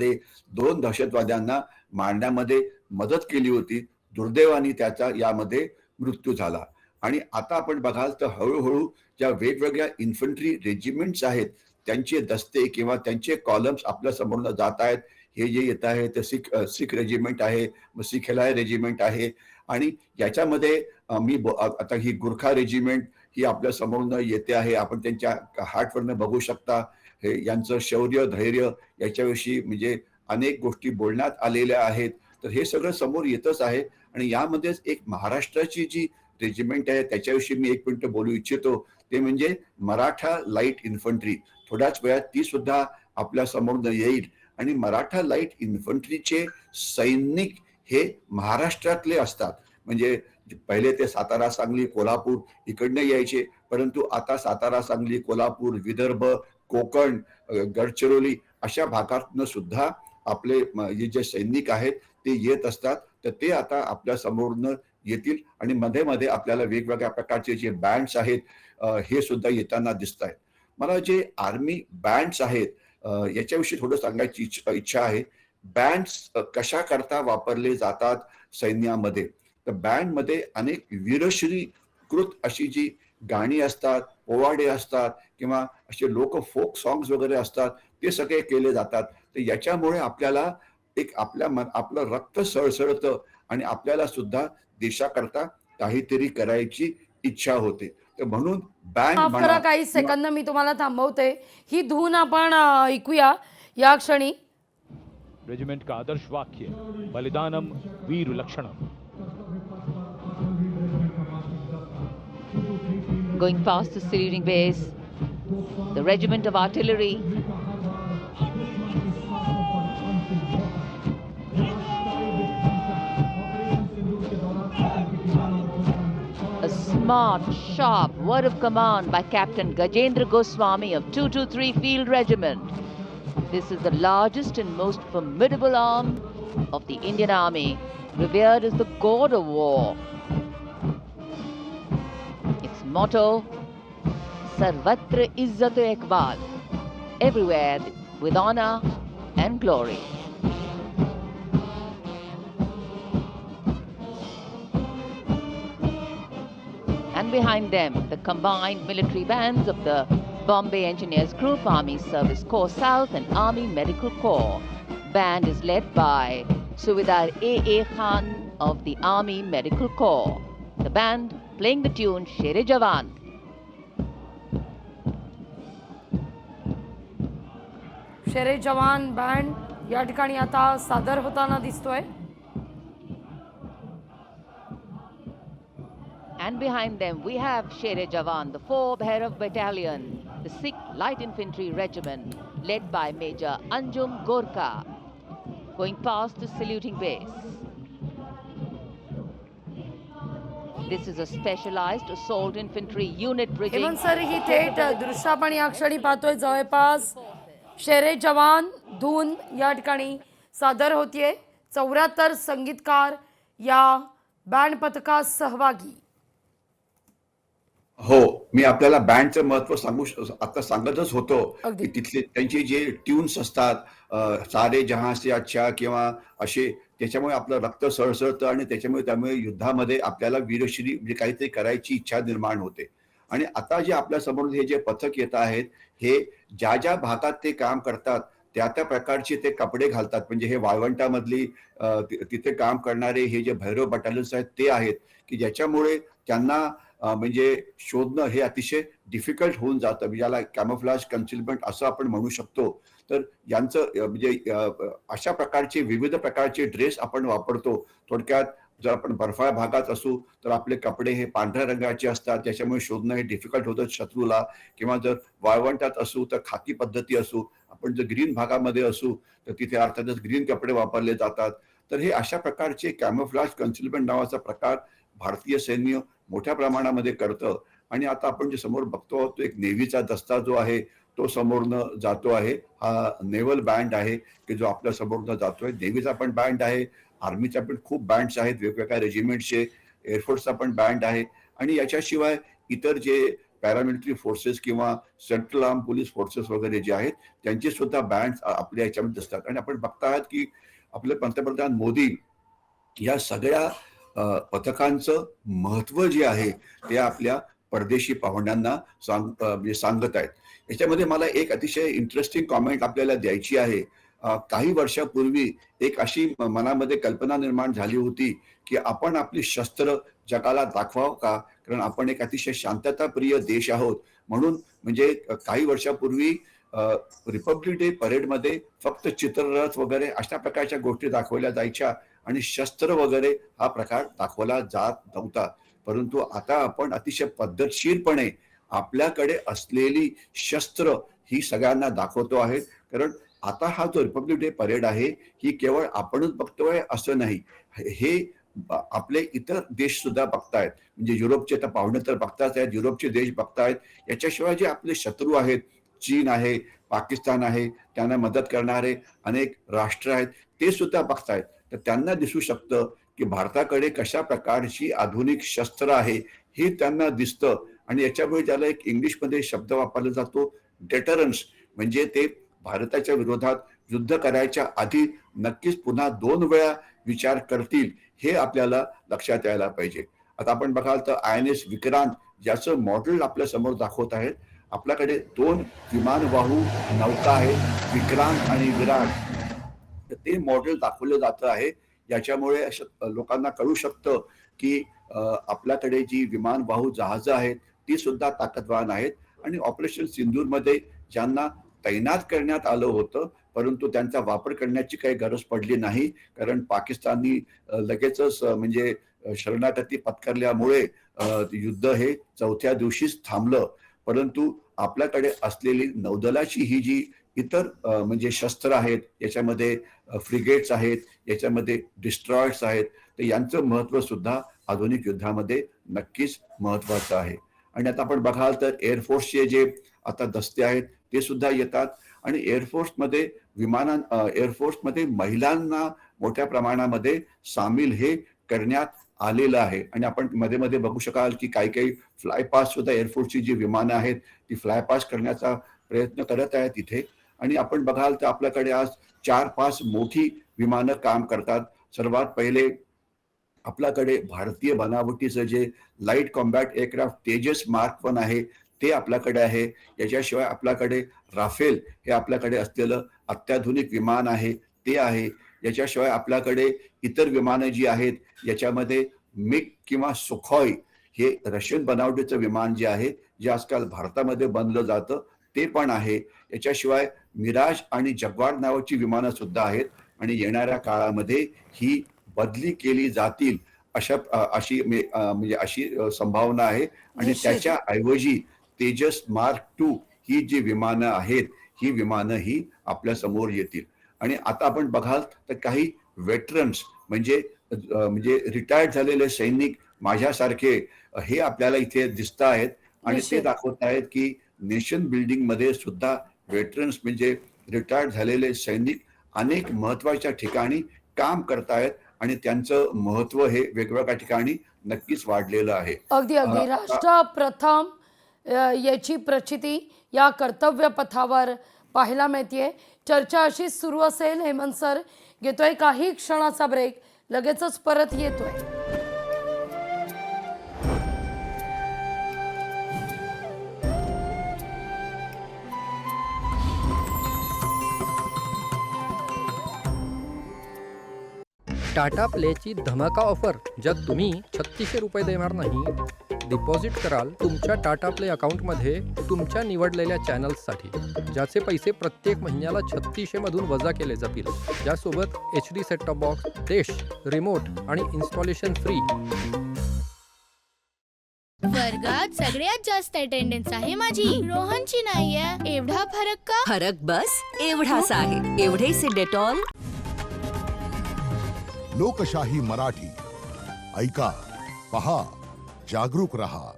यामध्ये 2 दहशतवाद्यांना मारण्यामध्ये मदत केली होती. दुर्दैवाने त्याचा यामध्ये मृत्यू झाला. आणि आता आपण बघाल तर हळूहळू ज्या वेगवेगळ्या इन्फंट्री रेजिमेंट्स आहेत, त्यांचे दस्ते किंवा त्यांचे कॉलम्स आपल्या समोरनं जात आहेत. हे जे येत आहे ते सिख रेजिमेंट आहे, सिख हेलाय रेजिमेंट आहे. आणि याच्यामध्ये आता ही गुरखा रेजिमेंट ही आपल्या समोरनं येते आहे. आपण त्यांच्या हार्टवरनं बघू शकता. हे यांचं शौर्य, धैर्य याच्याविषयी म्हणजे अनेक गोष्टी बोलण्यात आलेल्या आहेत. तर हे सगळं समोर येतच आहे. आणि यामध्येच एक महाराष्ट्राची जी रेजिमेंट आहे त्याच्याविषयी मी 1 मिनिट बोलू इच्छितो. ते म्हणजे मराठा लाईट इन्फंट्री. थोड्याच वेळात ती सुद्धा आपल्या समोर येईल. आणि मराठा लाईट इन्फंट्रीचे सैनिक हे महाराष्ट्रातले असतात. म्हणजे पहिले ते सातारा, सांगली, कोल्हापूर इकडनं यायचे, परंतु आता सातारा, सांगली, कोल्हापूर, विदर्भ, कोकण, गडचिरोली अशा भागातनं सुद्धा आपले जे सैनिक आहेत ते येत असतात. तर ते आता आपल्या समोरनं येतील. आणि मध्ये मध्ये आपल्याला वेगवेगळ्या प्रकारचे जे बँड्स आहेत हे सुद्धा येताना दिसत आहेत. मला जे आर्मी बँड्स आहेत याच्याविषयी थोडं सांगायची इच्छा आहे. बँड्स कशा करता वापरले जातात सैन्यामध्ये. तर बँड मध्ये अनेक वीरश्री कृत अशी जी गाणी असतात, पोवाडे असतात किंवा असे लोक फोक सॉंग्स वगैरे असतात, ते सगळे केले जातात. तर याच्यामुळे आपल्याला एक आपलं रक्त सळसळतं आणि आपल्याला सुद्धा देशाकरता काहीतरी करायची इच्छा होते. तर म्हणून बँड माफ म्हणा करा, काही सेकंद मी तुम्हाला थांबवते. ही धून आपण ऐकूया या क्षणी. रेजिमेंट का आदर्श वाक्य, बलिदानम वीर लक्षणम. Going past the saluting base, the regiment of artillery. A smart, sharp word of command by Captain Gajendra Goswami of 223 Field Regiment. This is the largest and most formidable arm of the Indian Army, revered as the god of war. Its motto, Sarvatra Izzat Iqbal, everywhere with honor and glory. And behind them, the combined military bands of the Bombay Engineers Group, Army Service Corps South and Army Medical Corps. Band is led by Subedar A.A. Khan of the Army Medical Corps. The band playing the tune Shere Jawan. शेरे जवान band या ठिकाणी आता सादर होताना दिसतोय. And behind them we have Shere Jawan, the 4 Bhairav Battalion, the 6th Light Infantry Regiment, led by Major Anjum Gorka, going past the saluting base. This is a specialized assault infantry unit bridging. Hemant sir, ही थेट दृश्य आपण या क्षणी पाहतोय. जवळपास शेरे जवान धून या ठिकाणी सादर होतीये. 74 संगीतकार या बँड पथकात सहभागी. हो, मी आपल्याला बँडचं महत्व आता सांगतच होतो अगदी. की तिथले त्यांचे जे ट्यून्स असतात, सारे जहां से अच्छा किंवा असे, त्याच्यामुळे आपलं रक्त सळसळतं आणि त्यामुळे युद्धामध्ये आपल्याला वीरश्री म्हणजे काहीतरी करायची इच्छा निर्माण होते. आणि आता जे आपल्या समोर हे जे पथक येत आहेत, हे ज्या ज्या भागात ते काम करतात त्या त्या प्रकारचे ते कपडे घालतात. म्हणजे हे वाळवंटामधली तिथे काम करणारे हे जे भैरव बटालियन्स आहेत ते आहेत की ज्याच्यामुळे त्यांना म्हणजे शोधणं हे अतिशय डिफिकल्ट होऊन जातं. ज्याला कॅमोफ्लाज कन्सिलमेंट असं आपण म्हणू शकतो. तर यांचं म्हणजे अशा प्रकारचे विविध प्रकारचे ड्रेस आपण वापरतो. थोडक्यात जर आपण बर्फाळ भागात असू तर आपले कपडे हे पांढऱ्या रंगाचे असतात, त्याच्यामुळे शोधणं हे डिफिकल्ट होतं शत्रूला. किंवा जर वाळवंटात असू तर खाकी पद्धती असू. आपण जर ग्रीन भागामध्ये असू तर तिथे अर्थातच ग्रीन कपडे वापरले जातात. तर हे अशा प्रकारचे कॅमोफ्लाज कन्सिलमेंट नावाचा प्रकार भारतीय सैन्य मोठ्या प्रमाणामध्ये करतं. आणि आता आपण जे समोर बघतो तो एक नेव्हीचा दस्ता जो आहे तो समोरनं जातो आहे. हा नेव्हल बँड आहे की जो आपल्या समोरनं जातोय. नेव्हीचा पण बँड आहे, आर्मीच्या पण खूप बँड्स आहेत वेगवेगळ्या रेजिमेंटचे, एअरफोर्सचा पण बँड आहे. आणि याच्याशिवाय इतर जे पॅरामिलिटरी फोर्सेस किंवा सेंट्रल आर्म पोलीस फोर्सेस वगैरे जे आहेत त्यांचे सुद्धा बँड आपल्या याच्यामध्ये दिसतात. आणि आपण बघता आहात की आपले पंतप्रधान मोदी या सगळ्या पथकांचं महत्व जे आहे ते आपल्या परदेशी पाहुण्यांना म्हणजे सांगत आहेत. याच्यामध्ये मला एक अतिशय इंटरेस्टिंग कॉमेंट आपल्याला द्यायची आहे. काही वर्षापूर्वी एक अशी मनामध्ये कल्पना निर्माण झाली होती की आपण आपली शस्त्र जगाला दाखवावं का, कारण आपण एक अतिशय शांतताप्रिय देश आहोत म्हणून. म्हणजे काही वर्षापूर्वी रिपब्लिक डे परेडमध्ये फक्त चित्ररथ वगैरे अशा प्रकारच्या गोष्टी दाखवल्या जायच्या आणि शस्त्र वगैरे हा प्रकार दाखवला जात नव्हता. परंतु आता आपण अतिशय पद्धतशीरपणे आपल्याकडे असलेली शस्त्र ही सगळ्यांना दाखवतो आहे. कारण आता हा जो रिपब्लिक डे परेड आहे ही केवळ आपणच बघतोय असं नाही, हे आपले इतर देश सुद्धा बघतायत. म्हणजे युरोपचे तर पाहुणे तर बघताच आहेत, युरोपचे देश बघतायत. याच्याशिवाय जे आपले शत्रू आहेत, चीन आहे, पाकिस्तान आहे, त्यांना मदत करणारे अनेक राष्ट्र आहेत, ते सुद्धा बघतायत. तर त्यांना दिसू शकतं की भारताकडे कशा प्रकारची आधुनिक शस्त्र आहे हे त्यांना दिसतं. आणि याच्यामुळे त्याला एक इंग्लिशमध्ये शब्द वापरला जातो डेटरन्स. म्हणजे ते भारताच्या विरोधात युद्ध करायच्या आधी नक्कीच पुन्हा 2 वेळा विचार करतील, हे आपल्याला लक्षात यायला पाहिजे. आता आपण बघाल तर INS विक्रांत ज्याचं मॉडेल आपल्या समोर दाखवत आहेत. आपल्याकडे 2 विमानवाहू नौका आहेत, विक्रांत आणि विराट. तर ते मॉडेल दाखवलं जातं आहे. याच्यामुळे लोकांना कळू शकतं की आपल्याकडे जी विमानवाहू जहाजं आहेत ती सुद्धा ताकदवान आहेत. आणि ऑपरेशन सिंदूरमध्ये ज्यांना तैनात करण्यात आलं होतं परंतु त्यांचा वापर करण्याची काही गरज पडली नाही, कारण पाकिस्ताननी लगेचच म्हणजे शरणागती पत्करल्यामुळे युद्ध हे 4थ्या दिवशीच थांबलं. परंतु आपल्याकडे असलेली नौदलाची ही जी इतर म्हणजे शस्त्र आहेत, याच्यामध्ये फ्रिगेट्स आहेत, याच्यामध्ये डिस्ट्रॉयर्स आहेत, तर यांचं महत्व सुद्धा आधुनिक युद्धामध्ये नक्कीच महत्वाचं आहे. आणि आता आपण बघाल तर एअरफोर्सचे जे आता दस्ते आहेत ते सुद्धा येतात. आणि एअरफोर्समध्ये एअरफोर्समध्ये महिलांना मोठ्या प्रमाणामध्ये सामील हे करण्यात आलेलं आहे. आणि आपण मध्ये मध्ये बघू शकाल की काही काही फ्लायपास सुद्धा एअरफोर्सची जी विमानं आहेत ती फ्लायपास करण्याचा प्रयत्न करत आहेत इथे. आणि आपण बघाल तर आपल्याकडे आज 4-5 मोठी विमानं काम करतात. सर्वात पहिले आपल्याकडे भारतीय बनावटीचं जे light combat aircraft Tejas mark 1 आहे ते आपल्याकडे आहे. याच्याशिवाय आपल्याकडे राफेल हे आपल्याकडे असलेलं अत्याधुनिक विमान आहे ते आहे. याच्याशिवाय आपल्याकडे इतर विमानं जी आहेत याच्यामध्ये मिग किंवा सुखॉई हे रशियन बनावटीचं विमान जे आहे जे आजकाल भारतामध्ये बनलं जातं ते पण आहे. याच्याशिवाय मिराज आणि जग्वार नावाची विमानं सुद्धा आहेत. आणि येणाऱ्या काळामध्ये ही बदली केली जातील अशी संभावना आहे. आणि त्याच्या ऐवजी तेजस मार्क 2 ही जी विमानं आहेत ही विमानं ही आपल्या समोर येतील. आणि आता आपण बघाल तर काही वेटरन्स म्हणजे रिटायर्ड झालेले सैनिक माझ्यासारखे हे आपल्याला इथे दिसत आहेत. आणि ते दाखवत आहेत की नेशन बिल्डिंग मध्ये सुद्धा वेटरन्स म्हणजे रिटायर्ड झालेले सैनिक अनेक महत्वाच्या ठिकाणी काम करतायत आणि त्यांचं महत्व हे वेगवेगळ्या ठिकाणी नक्कीच वाढलेलं आहे. अगदी अगदी राष्ट्र प्रथम याची प्रचिती या कर्तव्य पथावर पाहायला मिळते. चर्चा अशीच सुरू असेल. हेमंत सर घेतोय काही क्षणाचा ब्रेक, लगेचच परत येतोय. टाटा प्लेची धमाका ऑफर, ज्यात तुम्ही 3600 रुपये देणार नाही, डिपॉझिट कराल तुमच्या टाटा प्ले अकाउंटमध्ये तुमच्या निवडलेल्या चॅनल्ससाठी, ज्याचे पैसे प्रत्येक महिन्याला 3600 मधून वजा केले जातील. यासोबत HD set top box, dish, remote आणि इन्स्टॉलेशन फ्री. वर्गात सगळ्यात जास्त अटेंडन्स आहे माझी, रोहनची नाहीये. एवढा फरक का? फरक बस एवढाच आहे. एवढेसे डेटॉल. लोकशाही मराठी, ऐका, पहा, जागरूक रहा.